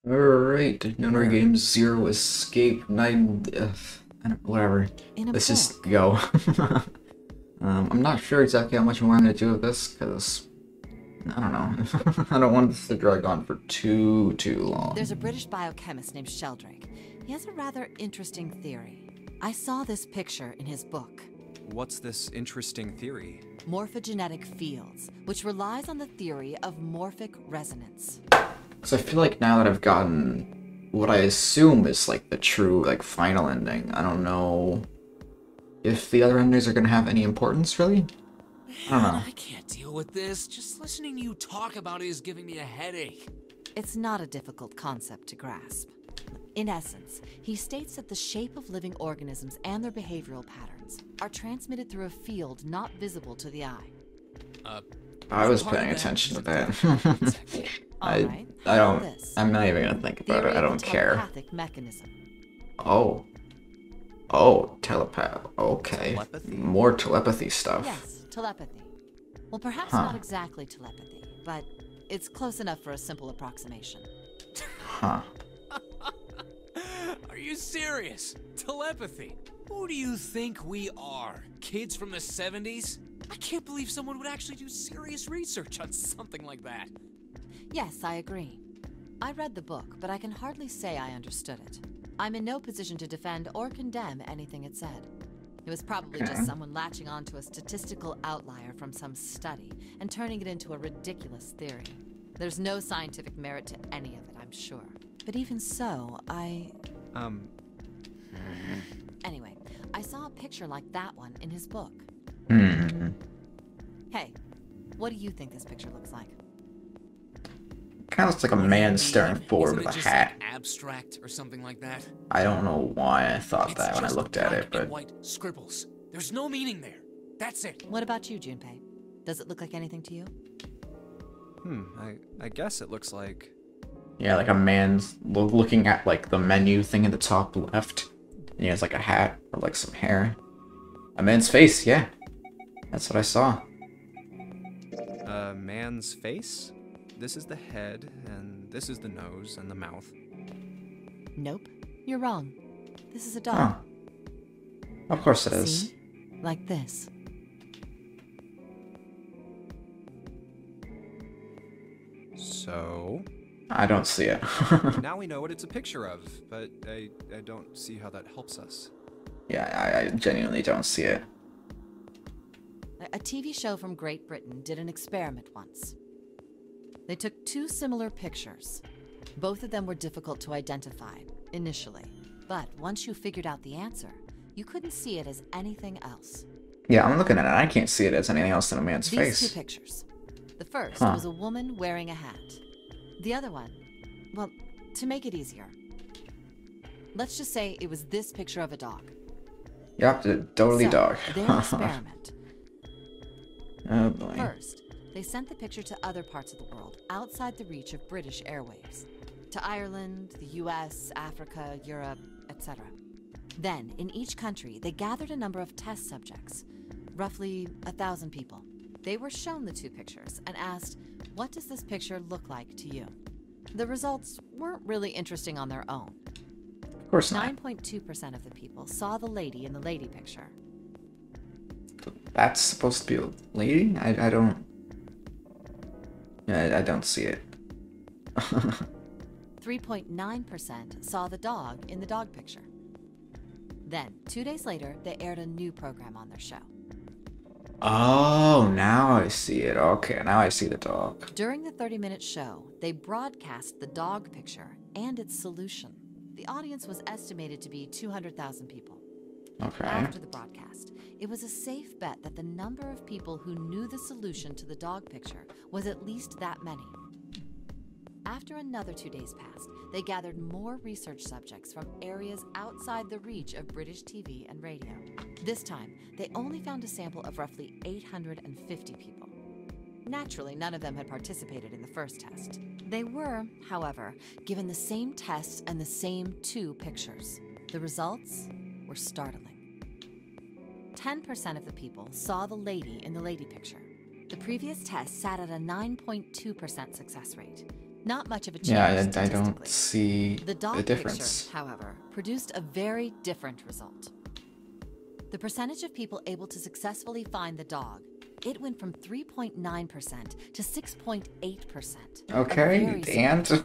Alright, Nonary Where? Games, Zero Escape, 9, I don't, whatever. In a Let's just book. go. I'm not sure exactly how much more I'm going to do with this, because, I don't know. I don't want this to drag on for too There's long. a British biochemist named Sheldrake. He has a rather interesting theory. I saw this picture in his book. What's this interesting theory? Morphogenetic fields, which relies on the theory of morphic resonance. So I feel like now that I've gotten what I assume is, like, the true, like, final ending, I don't know if the other endings are going to have any importance, really? I don't Man, know. I can't deal with this. Just listening to you talk about it is giving me a headache. It's not a difficult concept to grasp. In essence, he states that the shape of living organisms and their behavioral patterns are transmitted through a field not visible to the eye. I Is was part of paying that attention to just that. Alright, I how about don't, this? I'm not even gonna think about it, Theory I of the don't care. telepathic mechanism. Oh. Oh, telepath, okay. Telepathy? More telepathy stuff. Yes, telepathy. Well, perhaps Huh. not exactly telepathy, but it's close enough for a simple approximation. Huh. Are you serious? Telepathy? Who do you think we are? Kids from the 70s? I can't believe someone would actually do serious research on something like that. Yes, I agree. I read the book, but I can hardly say I understood it. I'm in no position to defend or condemn anything it said. It was probably Okay. just someone latching onto a statistical outlier from some study and turning it into a ridiculous theory. There's no scientific merit to any of it, I'm sure. But even so, Anyway, I saw a picture like that one in his book. Hmm. Hey, what do you think this picture looks like? Kinda looks like a What do you man mean? staring forward Isn't with it a just hat. like abstract or something like that? I don't know why I thought It's that when I just looked at black it, but and white scribbles. There's no meaning there. That's it. What about you, Junpei? Does it look like anything to you? I guess it looks like... yeah, like a man's looking at, like, the menu thing in the top left. And he has, like, a hat or, like, some hair. A man's face, yeah. That's what I saw. A man's face? This is the head, and this is the nose and the mouth. Nope, you're wrong. This is a Oh. dog. Of course it is. See? Like this. So... I don't see it. now we know what it's a picture of, but I don't see how that helps us. Yeah, I genuinely don't see it. A TV show from Great Britain did an experiment once. They took two similar pictures. Both of them were difficult to identify, initially. But once you figured out the answer, you couldn't see it as anything else. Yeah, I'm looking at it. I can't see it as anything else than a man's These face. two pictures. The first Huh. was a woman wearing a hat. The other one, well, to make it easier, let's just say it was this picture of a dog. Yep, totally So, dog. their experiment. Oh boy. First, they sent the picture to other parts of the world outside the reach of British airwaves. To Ireland, the US, Africa, Europe, etc. Then, in each country, they gathered a number of test subjects, roughly 1,000 people. They were shown the two pictures and asked, what does this picture look like to you? The results weren't really interesting on their own. Of course not. 9.2% of the people saw the lady in the lady picture. That's supposed to be a lady? I don't... yeah, I don't see it. 3.9% saw the dog in the dog picture. Then, 2 days later, they aired a new program on their show. Oh, now I see it. Okay, now I see the dog. During the 30-minute show, they broadcast the dog picture and its solution. The audience was estimated to be 200,000 people. Okay. After the broadcast, it was a safe bet that the number of people who knew the solution to the dog picture was at least that many. After another 2 days passed, they gathered more research subjects from areas outside the reach of British TV and radio. This time, they only found a sample of roughly 850 people. Naturally, none of them had participated in the first test. They were, however, given the same tests and the same two pictures. The results were startling. 10% of the people saw the lady in the lady picture. The previous test sat at a 9.2% success rate. Not much of a change. Yeah, I statistically. don't see The dog the difference. picture, however, produced a very different result. The percentage of people able to successfully find the dog, it went from 3.9% to 6.8%. Okay, and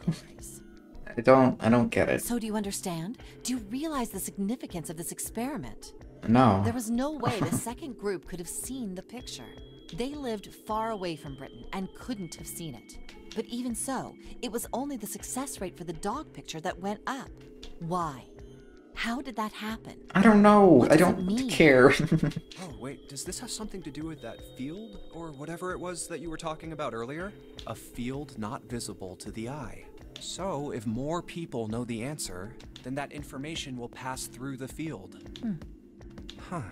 I don't get it. So do you understand? Do you realize the significance of this experiment? No. There was no way the second group could have seen the picture. They lived far away from Britain and couldn't have seen it. But even so, it was only the success rate for the dog picture that went up. Why? How did that happen? I don't know. What I does it don't mean? care. Oh, wait, does this have something to do with that field? Or whatever it was that you were talking about earlier? A field not visible to the eye. So, if more people know the answer, then that information will pass through the field. Huh.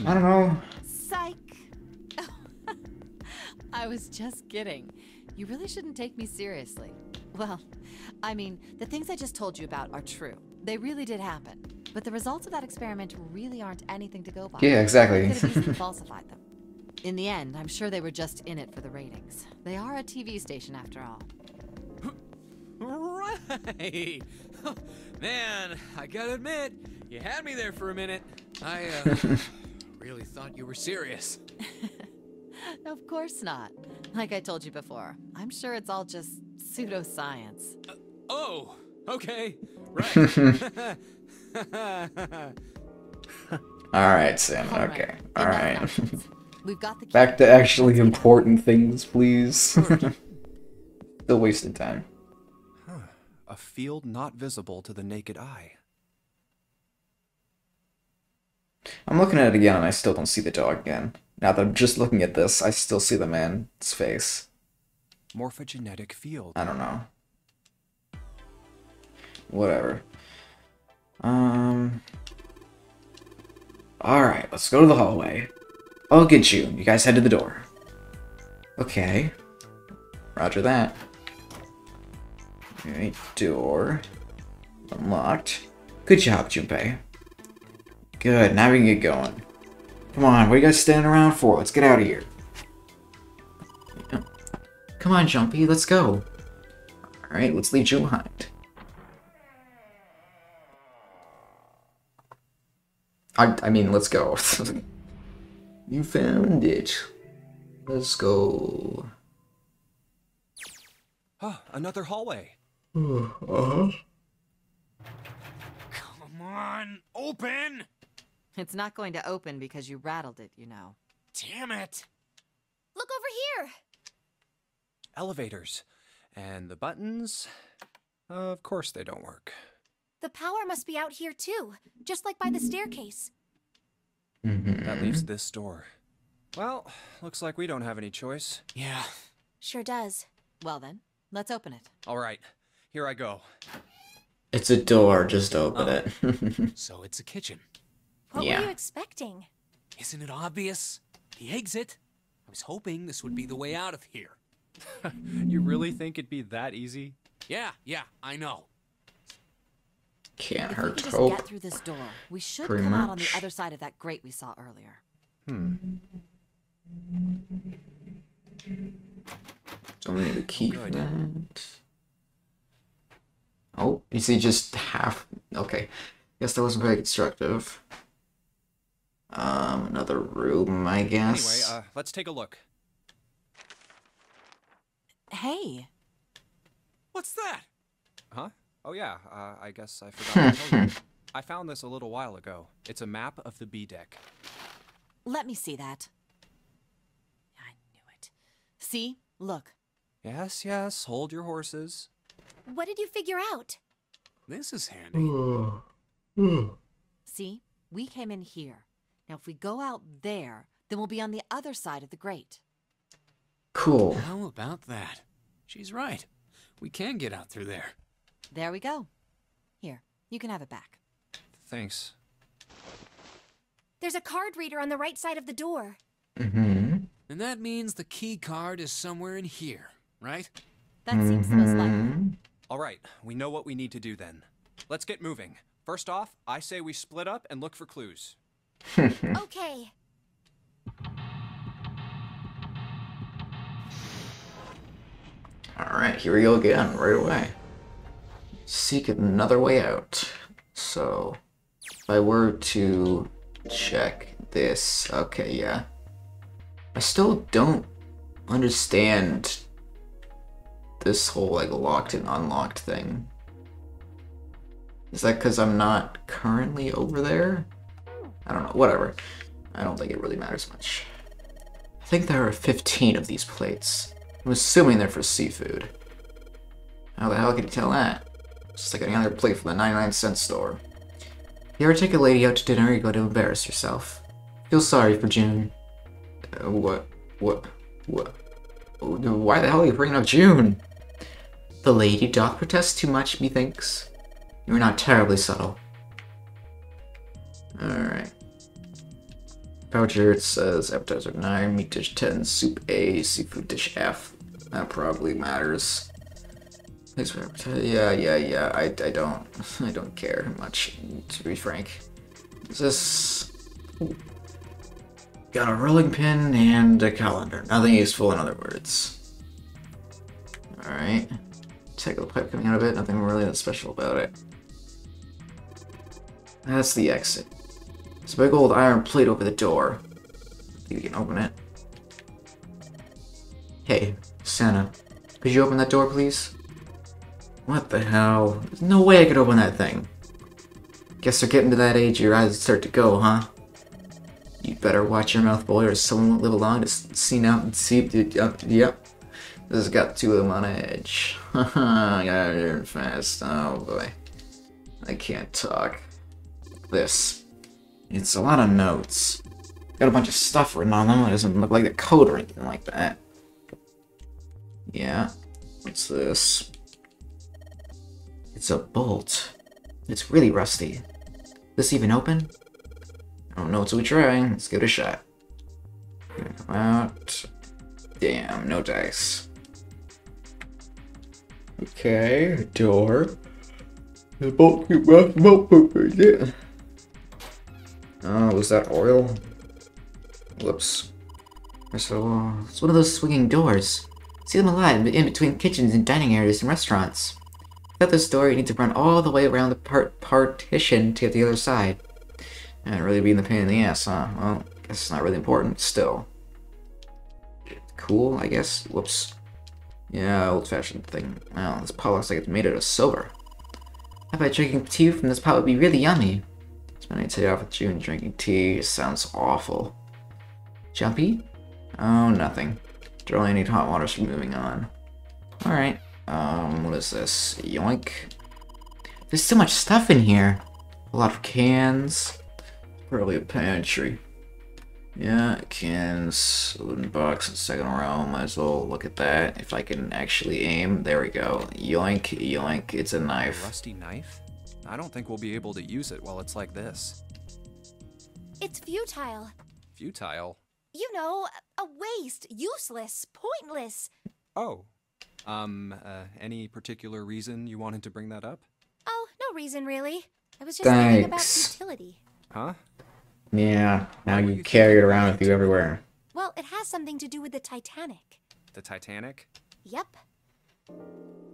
I don't know. Psych! I was just kidding. You really shouldn't take me seriously. Well, I mean, the things I just told you about are true. They really did happen. But the results of that experiment really aren't anything to go by. Yeah, exactly. They could have easily falsified them. In the end, I'm sure they were just in it for the ratings. They are a TV station after all. Right. Man, I gotta admit, you had me there for a minute. I really thought you were serious. Of course not. Like I told you before, I'm sure it's all just pseudoscience. Oh, okay. Right. Alright, Sam. All Okay. right, Alright. enough nonsense. We've got the key. Back to actually Let's get out. important things, please. Still wasted time. A field not visible to the naked eye. I'm looking at it again and I still don't see the dog again. Now that I'm just looking at this, I still see the man's face. Morphogenetic field. I don't know. Whatever. Alright, let's go to the hallway. I'll get you. You guys head to the door. Okay. Roger that. Alright, door. Unlocked. Good job, Junpei. Good, now we can get going. Come on, what are you guys standing around for? Let's get out of here. Come on, Jumpy, let's go. Alright, let's leave you behind. I mean, let's go. You found it. Let's go. Ah, another hallway. Uh-huh. Come on, open! It's not going to open because you rattled it, you know. Damn it! Look over here! Elevators. And the buttons? Of course they don't work. The power must be out here too, just like by the staircase. That leaves this door. Well, looks like we don't have any choice. Yeah. Sure does. Well then, let's open it. All right, here I go. It's a door, just open it. So it's a kitchen. What Yeah. were you expecting? Isn't it obvious? The exit? I was hoping this would be the way out of here. You really think it'd be that easy? Yeah, I know. Can't If we hurt can to just hope. get through this door, we should Pretty come out on the much. other side of that grate we saw earlier. Don't need a key for good. that. Oh, you see just half. Okay. Guess that wasn't very constructive. Another room, I guess. Anyway, let's take a look. Hey, What's that? Huh? Oh yeah, I guess I forgot to tell you. I found this a little while ago. It's a map of the B deck. let me see that. I knew it. See? Look. Yes, yes, hold your horses. What did you figure out? This is handy. See? We came in here. Now if we go out there, then we'll be on the other side of the grate. Cool. How about that? She's right. We can get out through there. There we go. Here, you can have it back. Thanks. There's a card reader on the right side of the door. Mm-hmm. And that means the key card is somewhere in here, right? That seems the most likely. All right, we know what we need to do then. Let's get moving. First off, I say we split up and look for clues. Okay. Alright, here we go again, right away. Seek another way out. So, if I were to check this, okay, yeah. I still don't understand this whole, like, locked and unlocked thing. Is that because I'm not currently over there? I don't know, whatever. I don't think it really matters much. I think there are 15 of these plates. I'm assuming they're for seafood. How the hell can you tell that? Just like any other plate from the 99-cent store. If you ever take a lady out to dinner, you're going to embarrass yourself. Feel sorry for June. What? Why the hell are you bringing up June? The lady doth protest too much, methinks. You are not terribly subtle. Alright. Voucher, it says appetizer 9, meat dish 10, soup A, seafood dish F. That probably matters. Thanks for appetizer. Yeah. I don't care much, to be frank. Is this... Ooh. Got a rolling pin and a calendar. Nothing useful, in other words. Alright. Take the pipe coming out of it. Nothing really that special about it. That's the exit. There's a big old iron plate over the door. You can open it. Hey, Santa. Could you open that door, please? What the hell? There's no way I could open that thing. Guess they're getting to that age your eyes start to go, huh? You better watch your mouth, boy, or someone won't live long to see out and see. Yep. This has got two of them on edge. I got it here fast. Oh boy. I can't talk. This. It's a lot of notes. Got a bunch of stuff written on them. It doesn't look like the code or anything like that. Yeah. What's this? It's a bolt. It's really rusty. This even open? I don't know until we try. Let's give it a shot. Come out. Damn, no dice. Okay, door. The bolt keep right there. Oh, was that oil? Whoops. So, it's one of those swinging doors. See them a lot in between kitchens and dining areas and restaurants. Without this door, you need to run all the way around the partition to get to the other side. And really being the pain in the ass, huh? Well, I guess it's not really important, still. Cool, I guess. Whoops. Yeah, old-fashioned thing. Wow, this pot looks like it's made out of silver. I bet drinking tea from this pot would be really yummy. Spending today off with June drinking tea sounds awful. Jumpy? Oh, nothing. Don't really need hot water for moving on. Alright. What is this? Yoink. There's so much stuff in here. A lot of cans. Probably a pantry. Yeah, cans, wooden box, and second row. Might as well look at that. If I can actually aim. There we go. Yoink, yoink. It's a knife. A rusty knife? I don't think we'll be able to use it while it's like this. It's futile. Futile? You know, a waste, useless, pointless. Oh. Any particular reason you wanted to bring that up? Oh, no reason really. I was just thinking about Thanks. futility. Huh? Yeah, now Why were you you carry it thinking around about with you everywhere. Well, it has something to do with the Titanic. The Titanic? Yep.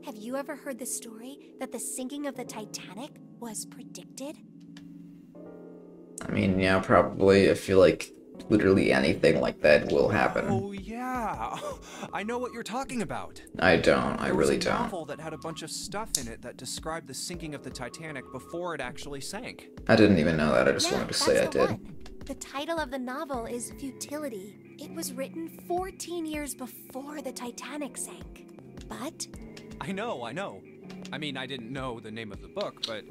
Have you ever heard the story that the sinking of the Titanic was predicted? I mean, yeah, probably. I feel like literally anything like that will happen. Oh, yeah. I know what you're talking about. I don't. I There was really a don't. novel that had a bunch of stuff in it that described the sinking of the Titanic before it actually sank. I didn't even know that. I just Yeah, wanted to say I that's the did. one. The title of the novel is Futility. It was written 14 years before the Titanic sank. But I know. I mean, I didn't know the name of the book, but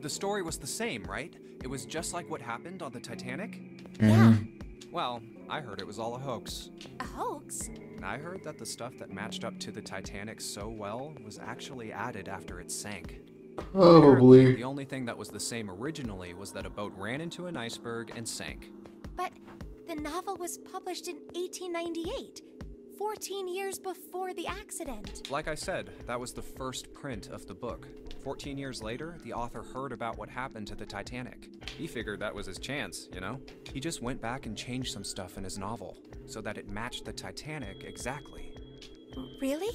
the story was the same, right? It was just like what happened on the Titanic? yeah, Well, I heard it was all a hoax. a hoax. I heard that the stuff that matched up to the Titanic so well was actually added after it sank. Apparently, the only thing that was the same originally was that a boat ran into an iceberg and sank. But the novel was published in 1898, 14 years before the accident. Like I said, that was the first print of the book. 14 years later, the author heard about what happened to the Titanic. He figured that was his chance, you know? He just went back and changed some stuff in his novel, so that it matched the Titanic exactly. Really?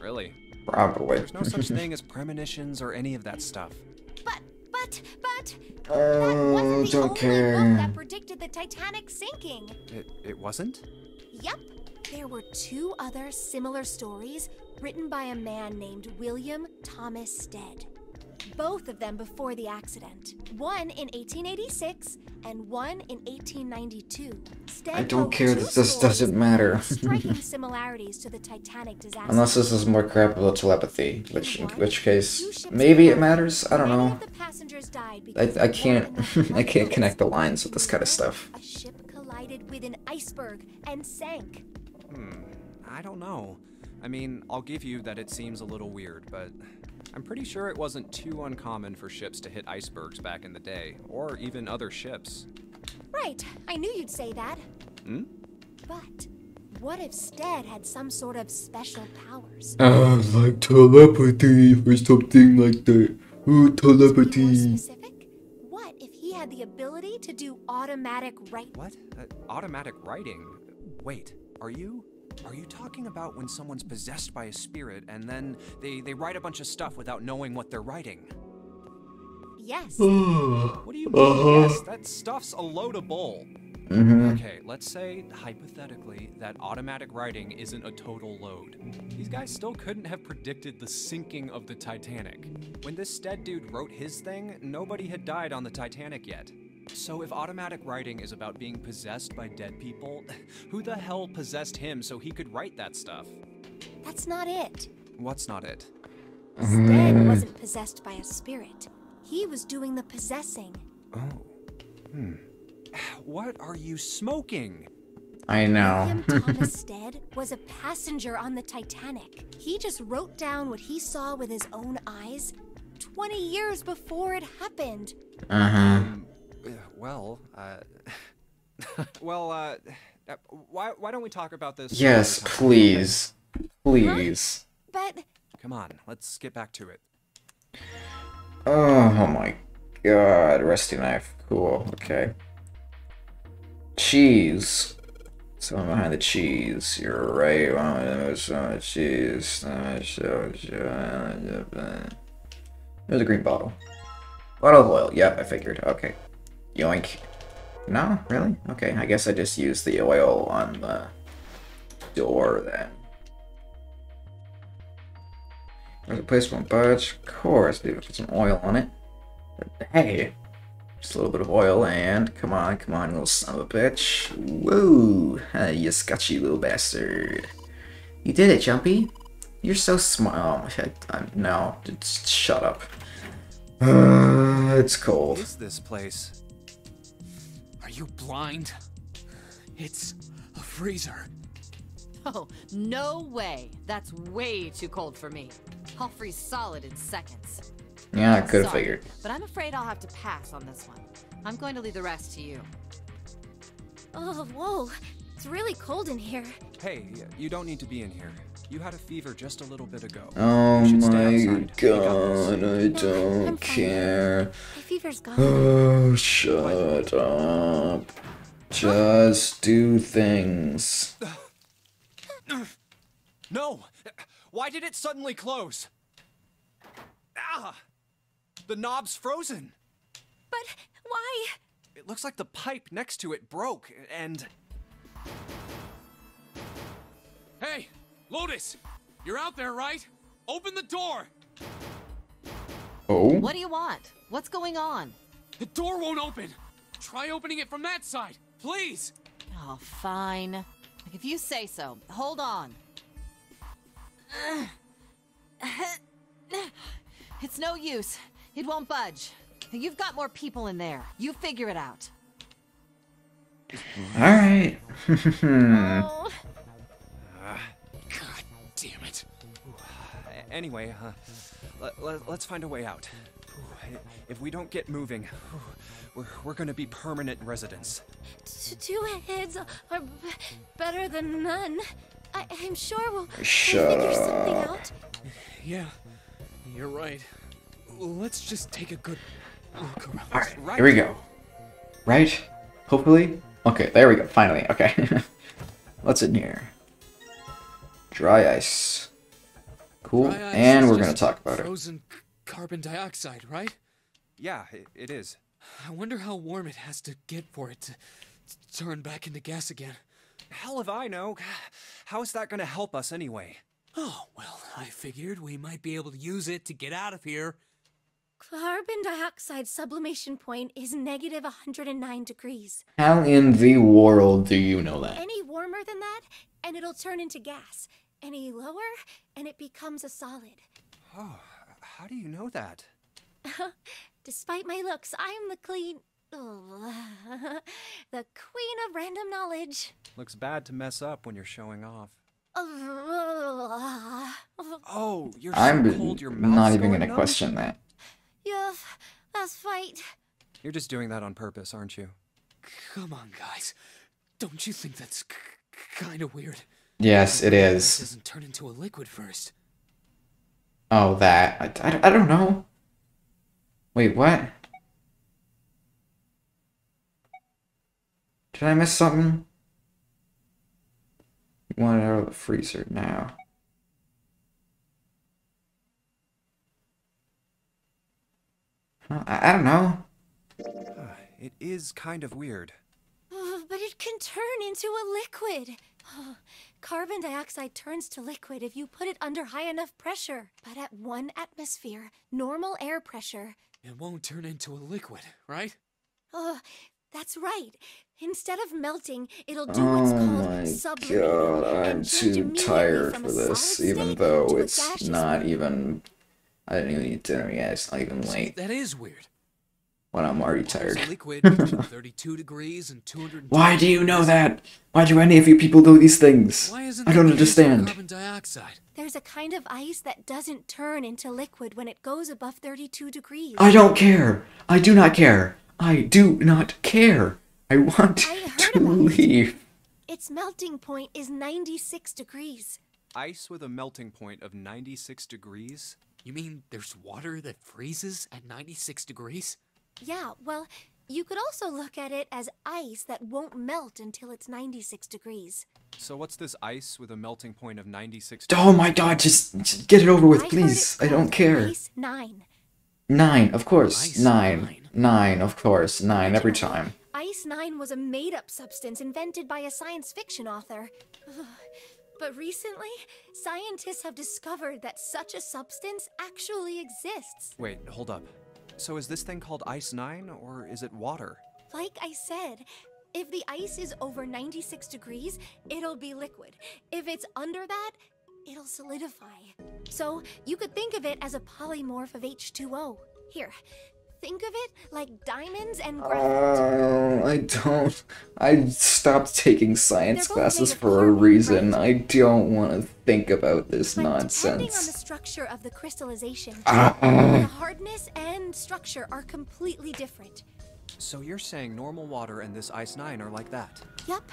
Really. Probably. There's no such thing as premonitions or any of that stuff. But that Oh, wasn't the don't only care. book that predicted the Titanic sinking. It wasn't? Yep. There were 2 other similar stories written by a man named William Thomas Stead. Both of them before the accident. One in 1886 and one in 1892. Stead I don't wrote care 2 that this stories doesn't matter. with striking similarities to the Titanic disaster. Unless this is more crap about telepathy, which in One, which 2 case ships maybe it collided. matters. I don't Many know. of the passengers died because I there can't weren't enough I can't lifeboats. connect the lines with this kind of stuff. A ship collided with an iceberg and sank. I don't know. I mean, I'll give you that it seems a little weird, but I'm pretty sure it wasn't too uncommon for ships to hit icebergs back in the day, or even other ships. Right, I knew you'd say that. Hmm? But what if Stead had some sort of special powers? Like telepathy or something like that. Ooh, To be more telepathy. specific, what if he had the ability to do automatic write? What? Automatic writing? Wait, are you talking about when someone's possessed by a spirit and then they write a bunch of stuff without knowing what they're writing? Yes. What do you mean, yes? That stuff's a load of bull. Okay, let's say, hypothetically, that automatic writing isn't a total load. These guys still couldn't have predicted the sinking of the Titanic. When this Stead dude wrote his thing, nobody had died on the Titanic yet. So if automatic writing is about being possessed by dead people, who the hell possessed him so he could write that stuff? That's not it. What's not it? Stead wasn't possessed by a spirit. He was doing the possessing. Oh. What are you smoking? I know. William Thomas Stead was a passenger on the Titanic. He just wrote down what he saw with his own eyes 20 years before it happened. Well, why don't we talk about this? Yes, another time? please. Please. But Come on, let's get back to it. Oh my god. Rusty knife. Cool. Okay. Cheese. Someone behind the cheese. You're right. Cheese. There's a green bottle. Bottle of oil. Yep, I figured. Okay. Yoink. No? Really? Okay, I guess I just used the oil on the door then. There's a place won't budge. Of course, maybe put some oil on it. But hey, just a little bit of oil and come on, little son of a bitch. Whoa, you scotchy little bastard. You did it, Jumpy. You're so smart. Oh my head. No, just shut up. It's What cold. is this place? Are you blind? It's a freezer. Oh, no way. That's way too cold for me. I'll freeze solid in seconds. Yeah, I could have Sorry, figured. but I'm afraid I'll have to pass on this one. I'm going to leave the rest to you. oh, whoa, it's really cold in here. Hey, you don't need to be in here. You had a fever just a little bit ago. Oh You should stay my outside. We got god, this. I I'm don't fine. care. My fever's gone. Oh, shut up. Just do things. No! Why did it suddenly close? Ah! The knob's frozen. But why? It looks like the pipe next to it broke, and... Hey, Lotus! You're out there, right? Open the door! Oh? What do you want? What's going on? The door won't open! Try opening it from that side, please! Oh, fine. If you say so. Hold on. It's no use. It won't budge. You've got more people in there. You figure it out. Alright. Oh, God damn it. Anyway, let's find a way out. If we don't get moving, we're gonna be permanent residents. two heads are better than none. I'm sure we'll Shut figure something up. out. Yeah, you're right. Let's just take a good look around. Alright, here we go. Right? Hopefully? Okay, there we go, finally. Okay. What's in here? Dry ice. Cool. Dry ice And is we're gonna just talk about it. frozen carbon dioxide, right? Yeah, it is. I wonder how warm it has to get for it to turn back into gas again. Hell if I know. How is that gonna help us anyway? Oh, well, I figured we might be able to use it to get out of here. Carbon dioxide sublimation point is negative 109 degrees. How in the world do you know that? Any warmer than that, and it'll turn into gas. Any lower, and it becomes a solid. Oh, how do you know that? Despite my looks, I'm the the queen of random knowledge. Looks bad to mess up when you're showing off. Oh, you're so I'm cold your not mouth's even going gonna numb? question that. Yeah, that's fight. You're just doing that on purpose, aren't you? Come on, guys. Don't you think that's kind of weird? Yes, it It is. doesn't turn into a liquid first. Oh, that. I don't know. Wait, what? Did I miss something? You want it out of the freezer now. I don't know. It is kind of weird. But it can turn into a liquid. Carbon dioxide turns to liquid if you put it under high enough pressure. But at 1 atmosphere, normal air pressure. It won't turn into a liquid, right? That's right. Instead of melting, it'll do what's called sublimating. God, I'm and change too immediately tired from for a this, solid even state though to a it's gaseous not one. even... I didn't even eat dinner yet, it's not even late. That is weird. When I'm already Water's tired. a liquid between 32 degrees and 200. Why do you know that? Why do any of you people know these things? Why isn't I that don't the case with understand. Carbon dioxide. There's a kind of ice that doesn't turn into liquid when it goes above 32 degrees. I don't care. I do not care. I do not care. I want I heard to about it. leave. Its melting point is 96 degrees. Ice with a melting point of 96 degrees? You mean there's water that freezes at 96 degrees? Yeah, well, you could also look at it as ice that won't melt until it's 96 degrees. So what's this ice with a melting point of 96 Oh my god, just get it over with, please. I don't care. Ice 9. 9, of course. Ice 9. nine. 9, of course. 9 every time. Ice 9 was a made-up substance invented by a science fiction author. But recently, scientists have discovered that such a substance actually exists. Wait, hold up. So is this thing called Ice 9, or is it water? Like I said, if the ice is over 96 degrees, it'll be liquid. If it's under that, it'll solidify. So you could think of it as a polymorph of H2O. Here, think of it like diamonds and graphite. I stopped taking science They're both classes made of for a carbon, reason. right? I don't want to think about this But depending on the nonsense. structure of the crystallization, the hardness and structure are completely different. So you're saying normal water and this Ice 9 are like that? Yup.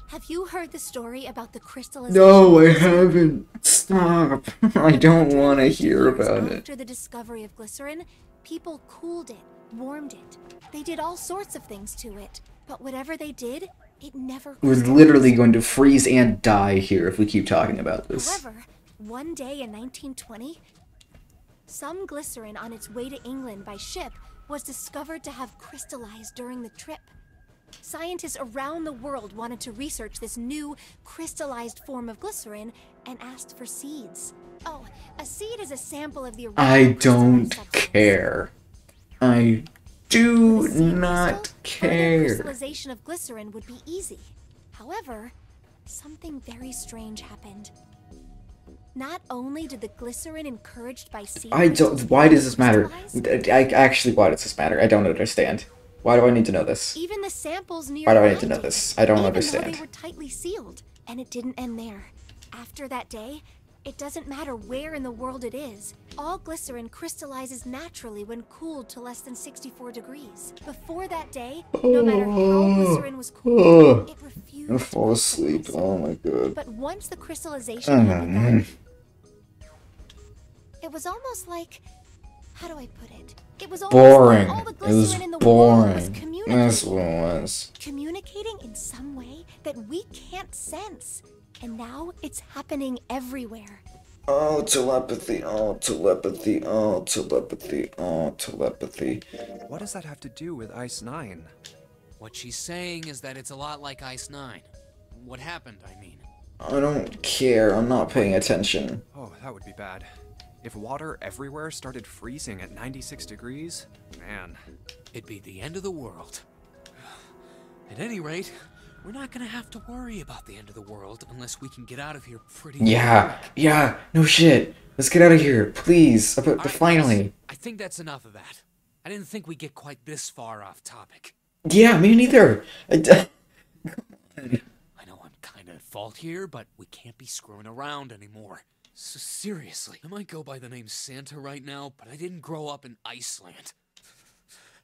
Have you heard the story about the crystallization? No, I haven't. Stop. I don't want to hear Years about it. After the discovery of glycerin, people cooled it, warmed it. They did all sorts of things to it. But whatever they did, it never We're crystallized. literally going to freeze and die here if we keep talking about this. However, one day in 1920, some glycerin on its way to England by ship was discovered to have crystallized during the trip. Scientists around the world wanted to research this new crystallized form of glycerin and asked for seeds. Oh, a seed is a sample of the original I crystallized don't substance. care. I do With a seed not crystal, further care. crystallization of glycerin would be easy. However, something very strange happened. Not only did the glycerin encouraged by seed I don't. crystals Why does this matter? crystallize, Actually, why does this matter? I don't understand. Why do I need to know this? even the samples near Why do I need to know this? I don't Even understand. though they were tightly sealed, and it didn't end there. After that day, it doesn't matter where in the world it is. All glycerin crystallizes naturally when cooled to less than 64 degrees. Before that day, no matter how glycerin was cooled, it refused I to fall asleep. crystallize. Oh my god. But once the crystallization happened, it was almost like, how do I put it? It was almost Boring. like all the It was glycerin in the world was boring. communicating. That's what it was. Communicating in some way that we can't sense. And now it's happening everywhere. Oh, telepathy. Oh, telepathy. Oh, telepathy. Oh, telepathy. What does that have to do with Ice 9? What she's saying is that it's a lot like Ice 9. What happened, I mean. I don't care. I'm not paying attention. Oh, that would be bad. If water everywhere started freezing at 96 degrees, man. It'd be the end of the world. At any rate, we're not gonna have to worry about the end of the world unless we can get out of here pretty Yeah, yeah, no shit. Let's get out of here, please. Finally. I think that's enough of that. I didn't think we'd get quite this far off topic. Yeah, me neither. I know I'm kinda at fault here, but we can't be screwing around anymore. So seriously, I might go by the name Santa right now, but I didn't grow up in Iceland.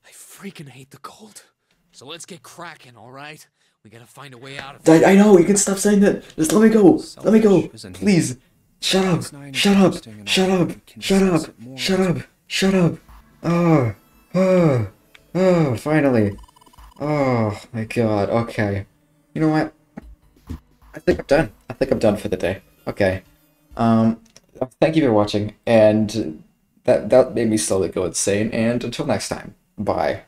I freaking hate the cold. So let's get cracking, alright? We gotta find a way out of it. I know, you can stop saying that. Just let me go. Let me go. Please. Shut up. Shut up. Shut up. Shut up. Shut up. Shut up. Oh, finally. Oh my god, okay. You know what? I think I'm done. I think I'm done for the day. Okay. Thank you for watching, and that made me slowly go insane, and until next time, bye.